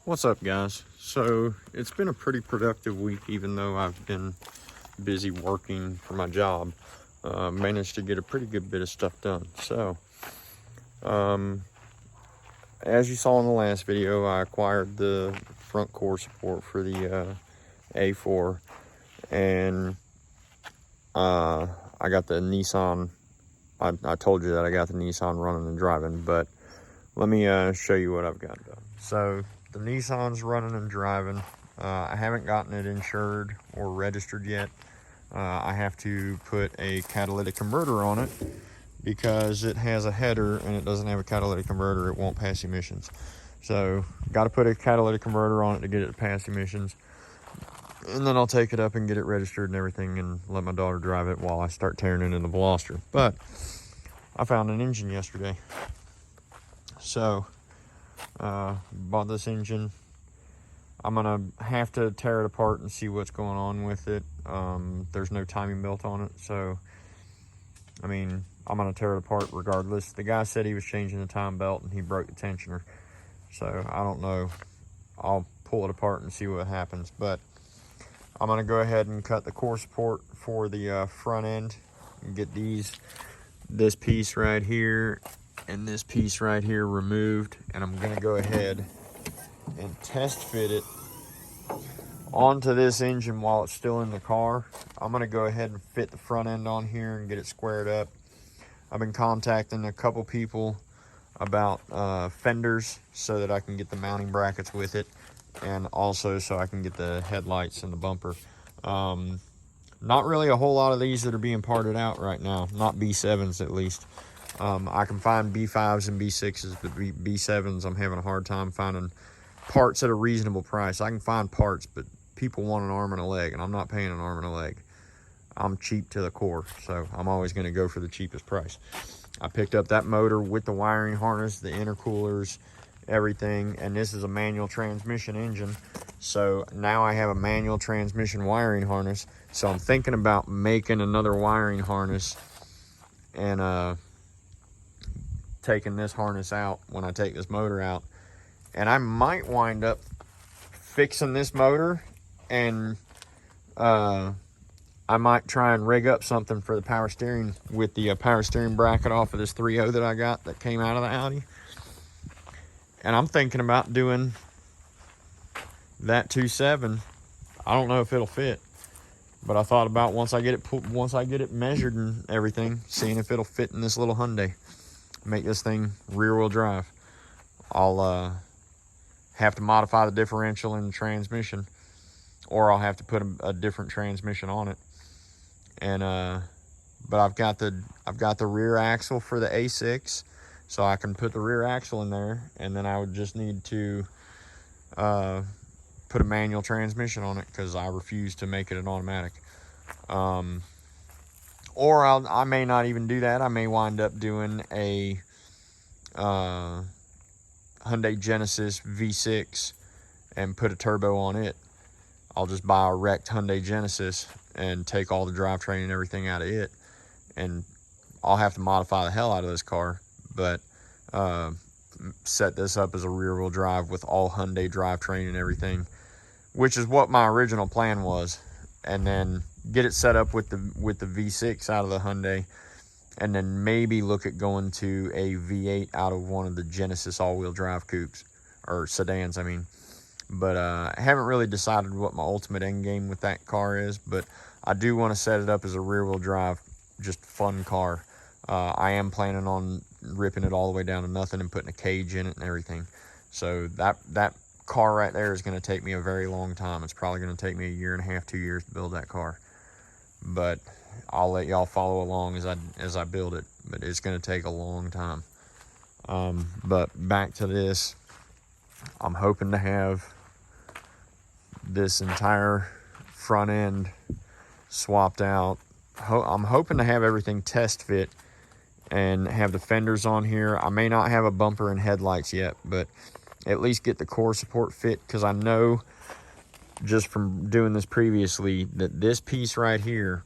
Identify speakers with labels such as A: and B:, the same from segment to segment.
A: What's up, guys? So it's been a pretty productive week, even though I've been busy working for my job. Managed to get a pretty good bit of stuff done. So as you saw in the last video, I acquired the front core support for the A4, and I got the Nissan. I told you that I got the Nissan running and driving, but let me show you what I've got done. So the Nissan's running and driving. I haven't gotten it insured or registered yet. I have to put a catalytic converter on it because it has a header and it doesn't have a catalytic converter. It won't pass emissions. So got to put a catalytic converter on it to get it to pass emissions. And then I'll take it up and get it registered and everything and let my daughter drive it while I start tearing it into the Veloster. But I found an engine yesterday. So bought this engine. I'm gonna have to tear it apart and see what's going on with it. There's no timing belt on it, so I mean, I'm gonna tear it apart regardless. The guy said he was changing the time belt and he broke the tensioner, so I don't know. I'll pull it apart and see what happens, but I'm gonna go ahead and cut the core support for the front end and get this piece right here and this piece right here removed, and I'm gonna go ahead and test fit it onto this engine while it's still in the car. I'm gonna go ahead and fit the front end on here and get it squared up. I've been contacting a couple people about fenders so that I can get the mounting brackets with it, and also so I can get the headlights and the bumper. Not really a whole lot of these that are being parted out right now, not B7s at least. I can find B5s and B6s, but B7s I'm having a hard time finding parts at a reasonable price. I can find parts, but people want an arm and a leg, and I'm not paying an arm and a leg. I'm cheap to the core, so I'm always going to go for the cheapest price. I picked up that motor with the wiring harness, the intercoolers, everything, and this is a manual transmission engine, so now I have a manual transmission wiring harness. So I'm thinking about making another wiring harness and taking this harness out when I take this motor out. And I might wind up fixing this motor, and I might try and rig up something for the power steering with the power steering bracket off of this 3.0 that I got that came out of the Audi. And I'm thinking about doing that 2.7. I don't know if it'll fit, but I thought about once I get it measured and everything, seeing if it'll fit in this little Hyundai. Make this thing rear-wheel drive. I'll have to modify the differential in the transmission, or I'll have to put a different transmission on it. And but I've got the rear axle for the A6, so I can put the rear axle in there, and then I would just need to put a manual transmission on it because I refuse to make it an automatic. Or I may not even do that. I may wind up doing a Hyundai Genesis V6 and put a turbo on it. I'll just buy a wrecked Hyundai Genesis and take all the drivetrain and everything out of it, and I'll have to modify the hell out of this car, but set this up as a rear-wheel drive with all Hyundai drivetrain and everything, which is what my original plan was, and then get it set up with the V6 out of the Hyundai, and then maybe look at going to a V8 out of one of the Genesis all-wheel drive coupes, or sedans, I mean. But I haven't really decided what my ultimate end game with that car is, but I do want to set it up as a rear-wheel drive, just fun car. I am planning on ripping it all the way down to nothing and putting a cage in it and everything. So that car right there is going to take me a very long time. It's probably going to take me 1.5 to 2 years to build that car. But I'll let y'all follow along as I build it. But it's going to take a long time. But back to this. I'm hoping to have this entire front end swapped out. I'm hoping to have everything test fit and have the fenders on here. I may not have a bumper and headlights yet, but at least get the core support fit, because I know just from doing this previously that this piece right here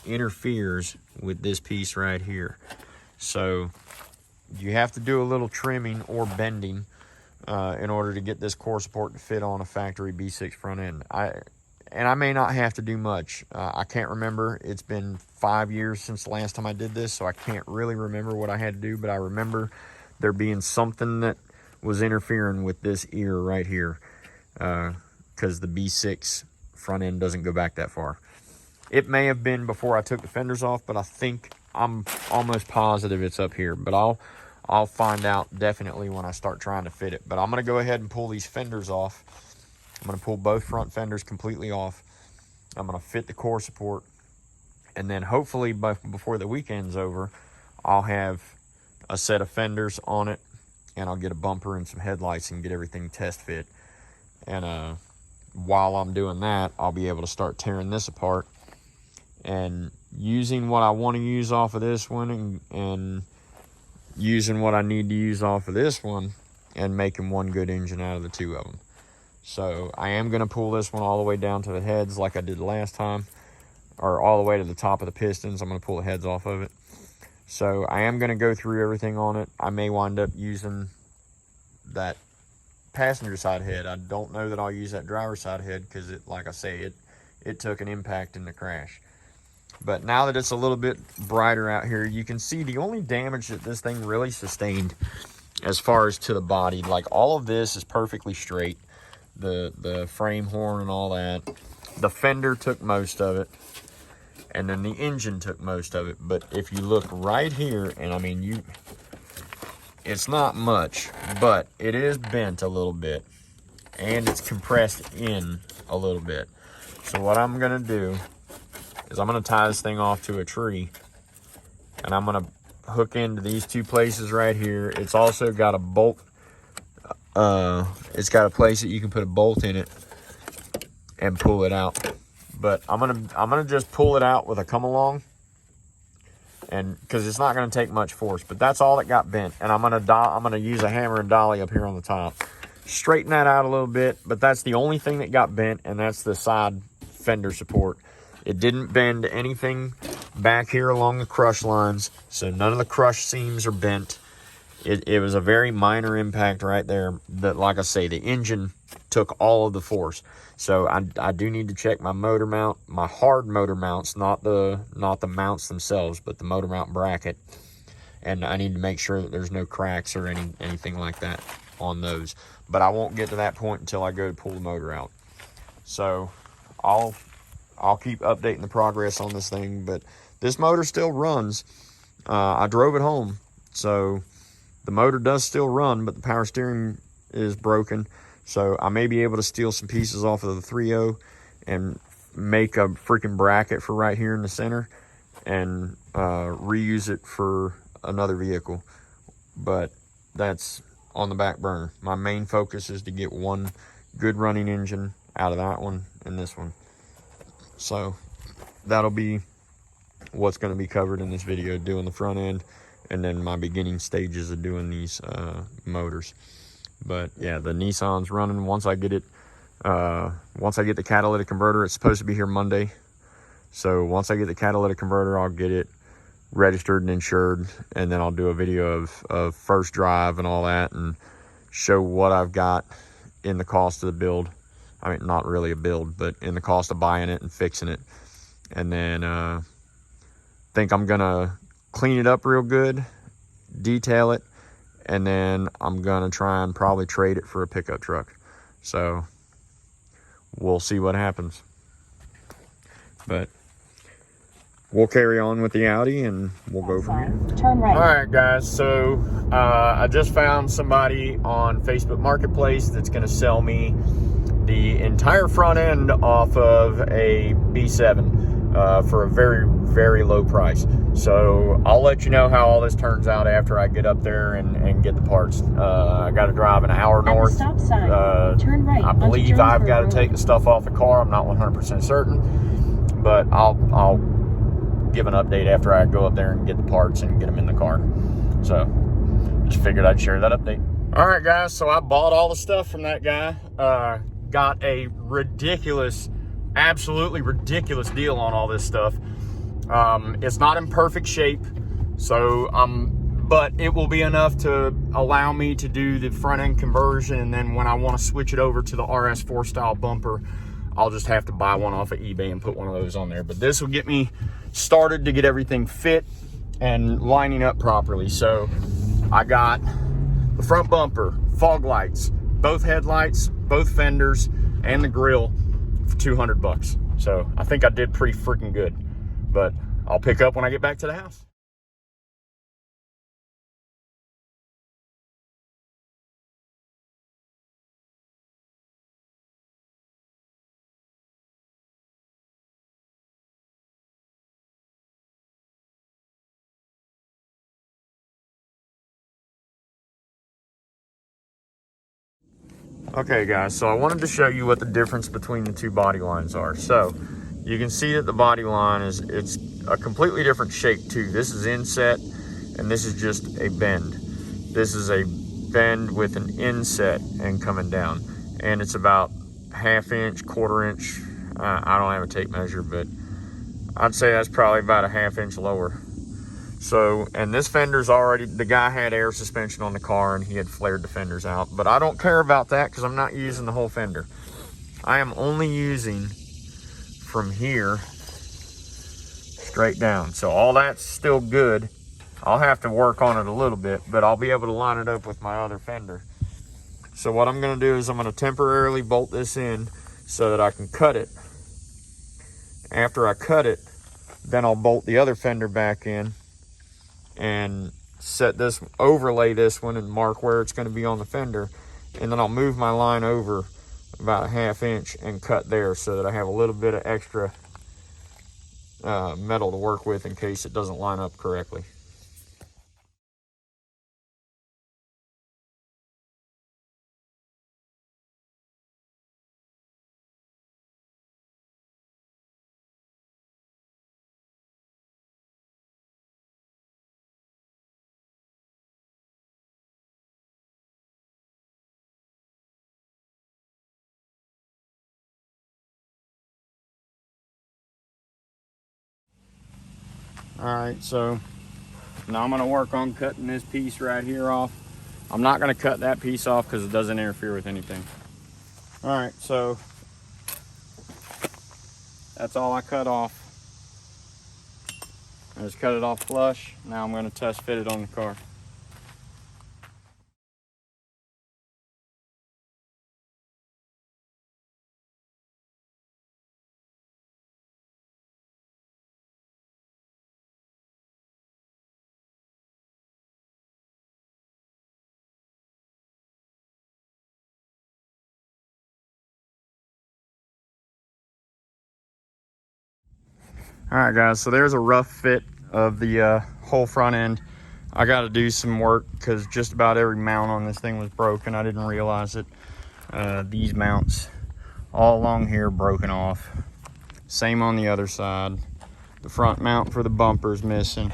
A: interferes with this piece right here. So you have to do a little trimming or bending in order to get this core support to fit on a factory B6 front end. I may not have to do much. I can't remember. It's been 5 years since the last time I did this, so I can't really remember what I had to do, but I remember there being something that was interfering with this ear right here, because the B6 front end doesn't go back that far. It may have been before I took the fenders off, but I'm almost positive it's up here, but I'll find out definitely when I start trying to fit it. But I'm going to go ahead and pull these fenders off. I'm going to pull both front fenders completely off. I'm going to fit the core support, and then hopefully before the weekend's over, I'll have a set of fenders on it, and I'll get a bumper and some headlights and get everything test fit. And while I'm doing that, I'll be able to start tearing this apart and using what I want to use off of this one, and using what I need to use off of this one, and making one good engine out of the two of them. So I am going to pull this one all the way down to the heads like I did last time, or all the way to the top of the pistons. I'm going to pull the heads off of it. So I am going to go through everything on it. I may wind up using that passenger side head. I don't know that I'll use that driver side head, because like I say, it took an impact in the crash. But now that it's a little bit brighter out here, you can see the only damage that this thing really sustained as far as to the body, like all of this is perfectly straight. The frame horn and all that. The fender took most of it, and then the engine took most of it. But if you look right here, and I mean, it's not much, but it is bent a little bit, and it's compressed in a little bit. So what I'm gonna do is I'm gonna tie this thing off to a tree, and I'm gonna hook into these two places right here. It's also got a bolt. It's got a place that you can put a bolt in it and pull it out. But I'm gonna just pull it out with a come along, and because it's not gonna take much force. But that's all that got bent, and I'm gonna use a hammer and dolly up here on the top, straighten that out a little bit. But that's the only thing that got bent, and that's the side fender support. It didn't bend anything back here along the crush lines, so none of the crush seams are bent. It was a very minor impact right there. That, like I say, the engine took all of the force. So I do need to check my motor mount, my hard motor mounts, not the mounts themselves, but the motor mount bracket. And I need to make sure that there's no cracks or anything like that on those. But I won't get to that point until I go to pull the motor out. So I'll keep updating the progress on this thing, but this motor still runs. I drove it home, so the motor does still run, but the power steering is broken. So I may be able to steal some pieces off of the 3.0 and make a freaking bracket for right here in the center and reuse it for another vehicle. But that's on the back burner. My main focus is to get one good running engine out of that one and this one. So that'll be what's going to be covered in this video, doing the front end, and then my beginning stages of doing these motors. But yeah, the Nissan's running. Once I get the catalytic converter, it's supposed to be here Monday. So once I get the catalytic converter, I'll get it registered and insured, and then I'll do a video of first drive and all that, and show what I've got in the cost of the build. I mean, not really a build, but in the cost of buying it and fixing it. And then think I'm gonna clean it up real good, detail it, and then I'm gonna try and probably trade it for a pickup truck. So we'll see what happens. But we'll carry on with the Audi and we'll go from here.
B: Turn right.
A: All right, guys. So I just found somebody on Facebook Marketplace that's gonna sell me the entire front end off of a B7 for a very, very low price. So I'll let you know how all this turns out after I get up there and get the parts. I got to drive an hour north.
B: Stop sign. Turn right.
A: I believe I've got to take the stuff off the car. I'm not 100% certain, but I'll give an update after I go up there and get the parts and get them in the car. So just figured I'd share that update. All right, guys. So I bought all the stuff from that guy. Got a absolutely ridiculous deal on all this stuff. It's not in perfect shape, so I'm but it will be enough to allow me to do the front end conversion. And then when I want to switch it over to the RS4 style bumper, I'll just have to buy one off of eBay and put one of those on there. But this will get me started to get everything fit and lining up properly. So I got the front bumper, fog lights, both headlights, both fenders, and the grill for 200 bucks. So I think I did pretty freaking good, but I'll pick up when I get back to the house. Okay guys, so I wanted to show you what the difference between the two body lines are. So you can see that the body line it's a completely different shape too. This is inset and this is just a bend. This is a bend with an inset and coming down. And it's about ½ inch, ½ inch. I don't have a tape measure, but I'd say that's probably about a ½ inch lower. So, and this fender's already, the guy had air suspension on the car and he had flared the fenders out, but I don't care about that because I'm not using the whole fender. I am only using from here straight down. So all that's still good. I'll have to work on it a little bit, but I'll be able to line it up with my other fender. So what I'm gonna do is I'm gonna temporarily bolt this in so that I can cut it. After I cut it, then I'll bolt the other fender back in and set this, overlay this one and mark where it's going to be on the fender, and then I'll move my line over about a ½ inch and cut there so that I have a little bit of extra metal to work with in case it doesn't line up correctly. All right, so now I'm gonna work on cutting this piece right here off. I'm not gonna cut that piece off because it doesn't interfere with anything. All right, so that's all I cut off. I just cut it off flush. Now I'm gonna test fit it on the car. All right guys, so there's a rough fit of the whole front end. I got to do some work because just about every mount on this thing was broken. I didn't realize it. These mounts all along here broken off. Same on the other side. The front mount for the bumper is missing.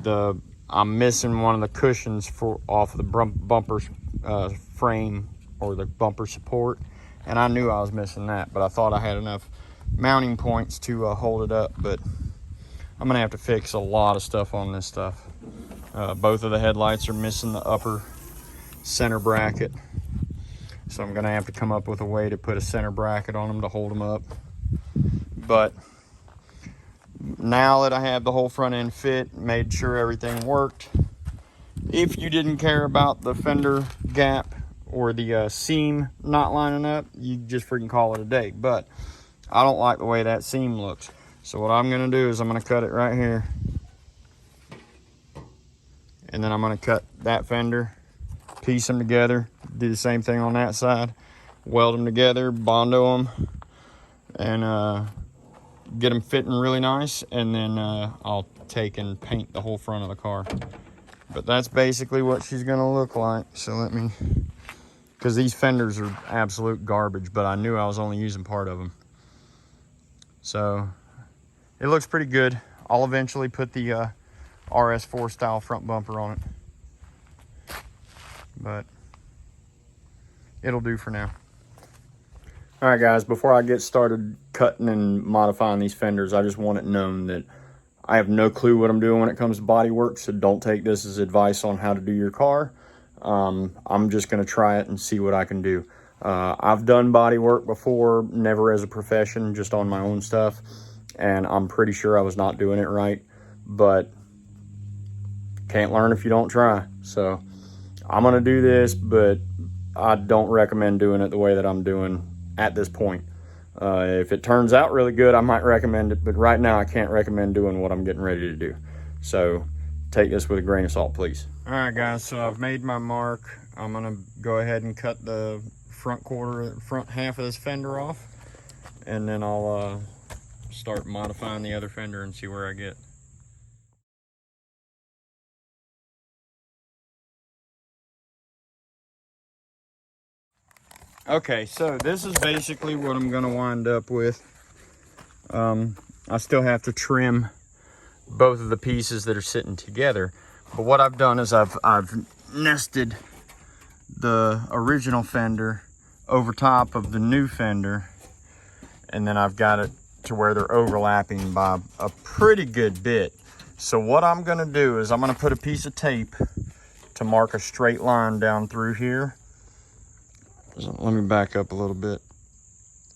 A: I'm missing one of the cushions off of the bumper frame, or the bumper support, and I knew I was missing that, but I thought I had enough mounting points to hold it up. But I'm gonna have to fix a lot of stuff on this stuff. Both of the headlights are missing the upper center bracket, so I'm gonna have to come up with a way to put a center bracket on them to hold them up. But now that I have the whole front end fit, made sure everything worked, if you didn't care about the fender gap or the seam not lining up, you just freaking call it a day. But I don't like the way that seam looks. So what I'm gonna do is I'm gonna cut it right here. And then I'm gonna cut that fender, piece them together, do the same thing on that side, weld them together, bondo them, and get them fitting really nice. And then I'll take and paint the whole front of the car. But that's basically what she's gonna look like. So let me, because these fenders are absolute garbage, but I knew I was only using part of them. So it looks pretty good. I'll eventually put the RS4 style front bumper on it, but it'll do for now. All right guys, before I get started cutting and modifying these fenders, I just want it known that I have no clue what I'm doing when it comes to body work, so don't take this as advice on how to do your car. I'm just going to try it and see what I can do. I've done body work before, never as a profession, just on my own stuff, and I'm pretty sure I was not doing it right, but can't learn if you don't try. So I'm going to do this, but I don't recommend doing it the way that I'm doing at this point. If it turns out really good, I might recommend it, but right now I can't recommend doing what I'm getting ready to do. So take this with a grain of salt, please. All right, guys, so I've made my mark. I'm gonna go ahead and cut the front half of this fender off, and then I'll start modifying the other fender and see where I get. Okay, so this is basically what I'm gonna wind up with. I still have to trim both of the pieces that are sitting together, but what I've done is I've nested the original fender over top of the new fender, and then I've got it to where they're overlapping by a pretty good bit. So what I'm gonna do is I'm gonna put a piece of tape to mark a straight line down through here. So let me back up a little bit.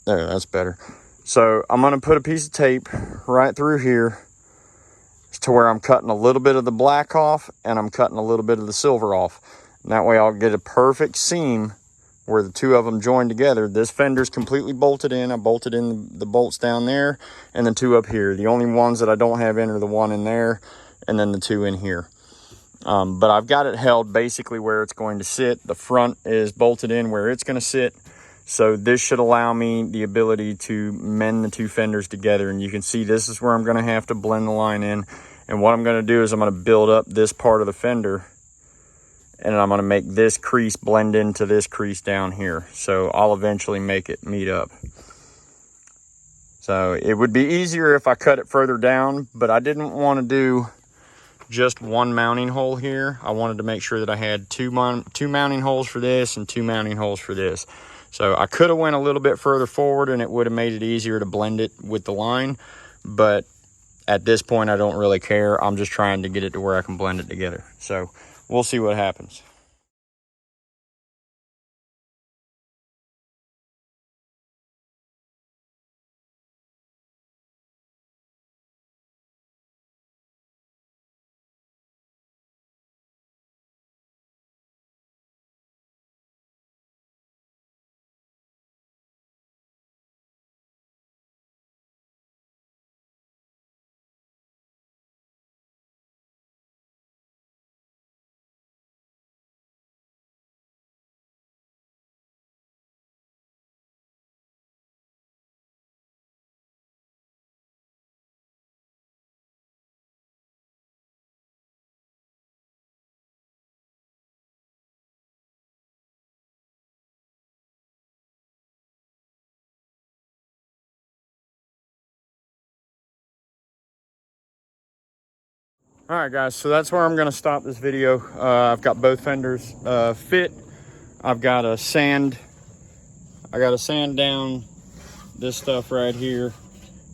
A: There, that's better. So I'm gonna put a piece of tape right through here to where I'm cutting a little bit of the black off and I'm cutting a little bit of the silver off. And that way I'll get a perfect seam where the two of them join together. This fender's completely bolted in. I bolted in the bolts down there and then two up here. The only ones that I don't have in are the one in there and then the two in here. But I've got it held basically where it's going to sit. The front is bolted in where it's going to sit. So this should allow me the ability to mend the two fenders together. And you can see this is where I'm going to have to blend the line in. And what I'm going to do is I'm going to build up this part of the fender. And I'm going to make this crease blend into this crease down here. So I'll eventually make it meet up. So it would be easier if I cut it further down. But I didn't want to do just one mounting hole here. I wanted to make sure that I had two mounting holes for this and two mounting holes for this. So I could have went a little bit further forward and it would have made it easier to blend it with the line, but at this point I don't really care. I'm just trying to get it to where I can blend it together. So we'll see what happens. All right, guys, so that's where I'm going to stop this video. I've got both fenders fit. I've got to sand down this stuff right here,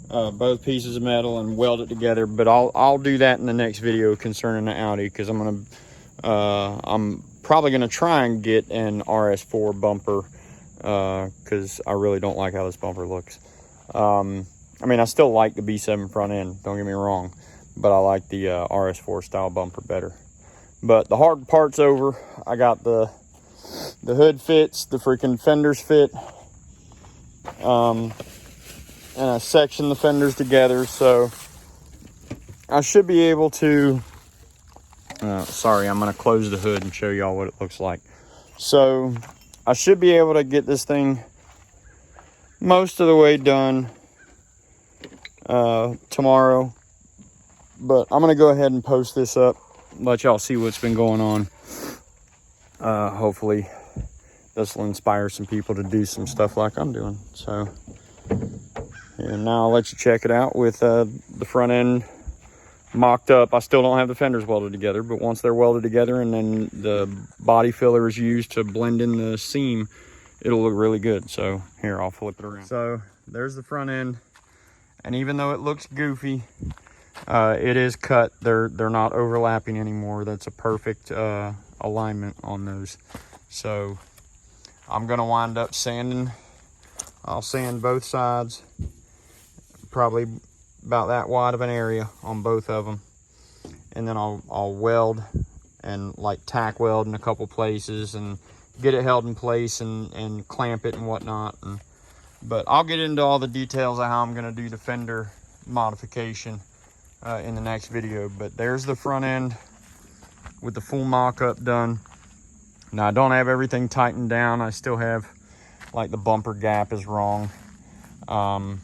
A: both pieces of metal, and weld it together. But I'll do that in the next video concerning the Audi, because I'm probably gonna try and get an RS4 bumper, because I really don't like how this bumper looks. I mean, I still like the B7 front end, don't get me wrong, but I like the RS4 style bumper better. But the hard part's over. I got the hood fits, the freaking fenders fit, and I sectioned the fenders together, so I should be able to, sorry, I'm going to close the hood and show y'all what it looks like. So I should be able to get this thing most of the way done tomorrow, but I'm going to go ahead and post this up, let y'all see what's been going on. Hopefully this will inspire some people to do some stuff like I'm doing. So, and now I'll let you check it out with the front end mocked up. I still don't have the fenders welded together, but once they're welded together and then the body filler is used to blend in the seam, it'll look really good. So here, I'll flip it around. So there's the front end, and even though it looks goofy, It is cut. They're not overlapping anymore. That's a perfect alignment on those. So I'm gonna wind up sanding. I'll sand both sides, probably about that wide of an area on both of them, and then I'll weld and like tack weld in a couple places and get it held in place and clamp it and whatnot. But I'll get into all the details of how I'm gonna do the fender modification in the next video. But there's the front end with the full mock-up done. Now I don't have everything tightened down. I still have, like, the bumper gap is wrong. I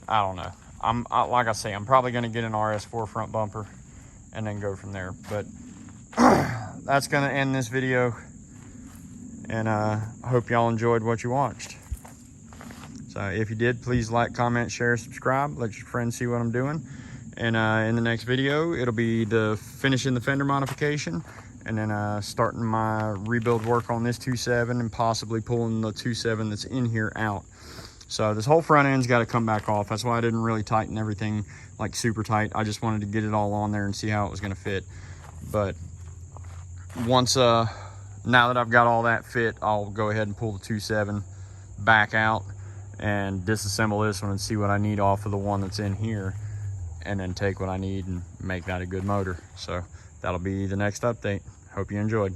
A: don't know. Like I say, I'm probably gonna get an RS4 front bumper and then go from there. But that's gonna end this video, and I hope y'all enjoyed what you watched. So if you did, please like, comment, share, subscribe. Let your friends see what I'm doing. And in the next video, it'll be the finishing the fender modification, and then starting my rebuild work on this 2.7 and possibly pulling the 2.7 that's in here out. So this whole front end's got to come back off. That's why I didn't really tighten everything like super tight. I just wanted to get it all on there and see how it was going to fit. But once now that I've got all that fit, I'll go ahead and pull the 2.7 back out and disassemble this one and see what I need off of the one that's in here, and then take what I need and make that a good motor. So that'll be the next update. Hope you enjoyed.